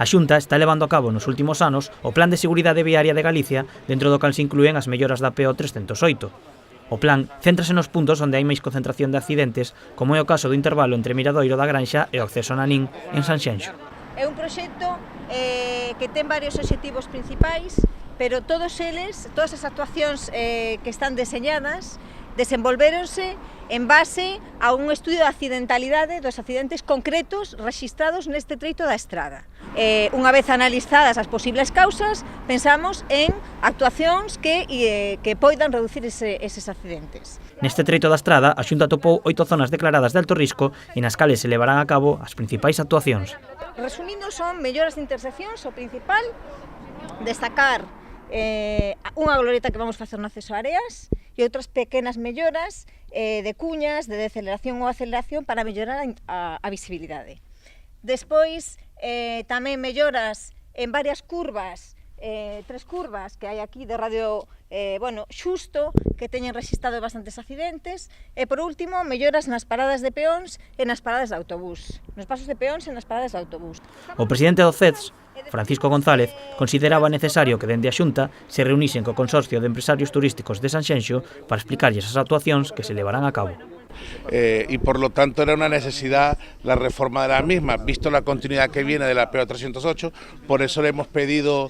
A Xunta está levando a cabo nos últimos anos o Plan de Seguridade Viaria de Galicia, dentro do cal se inclúen as melloras da PO 308. O plan céntrase nos puntos onde hai máis concentración de accidentes, como é o caso do intervalo entre Miradoiro da Granxa e o acceso a Nanín en Sanxenxo. É un proxecto que ten varios obxectivos principais, pero todas as actuacións que están deseñadas, desenvolvéronse en base a un estudio de accidentalidade dos accidentes concretos rexistrados neste treito da estrada. Unha vez analizadas as posibles causas, pensamos en actuacións que poidan reducir eses accidentes. Neste treito da estrada, a Xunta atopou 8 zonas declaradas de alto risco e nas cales se levarán a cabo as principais actuacións. Resumindo, son melloras de interseccións, o principal, destacar unha glorieta que vamos facer no acceso a Areas e outras pequenas melloras de cuñas, de deceleración ou aceleración para mellorar a visibilidade. Despois, tamén melloras en varias curvas, 3 curvas que hai aquí de radio xusto, que teñen rexistrado bastantes accidentes, e por último, melloras nas paradas de peóns e nas paradas de autobús, nos pasos de peóns e nas paradas de autobús. O presidente do CEDS, Francisco González, consideraba necesario que dende a Xunta se reunisen co Consorcio de Empresarios Turísticos de Sanxenxo para explicarlles as actuacións que se levarán a cabo. Y por lo tanto era una necesidad la reforma de la misma, visto la continuidad que viene de la PO 308, por eso le hemos pedido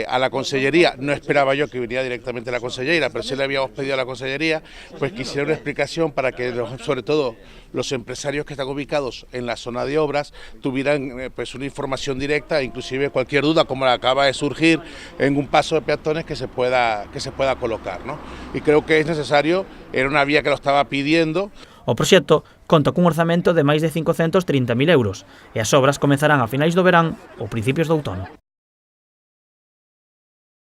a la Consellería, no esperaba yo que viniera directamente la Consellera, pero sí le habíamos pedido a la Consellería pues que hiciera una explicación para que sobre todo los empresarios que están ubicados en la zona de obras tuvieran pues una información directa, inclusive cualquier duda como la acaba de surgir en un paso de peatones que se pueda colocar, ¿no? Y creo que es necesario, era una vía que lo estaba pidiendo. O proxecto conta cun orzamento de máis de 530.000 euros e as obras comezarán a finais do verán ou principios do outono.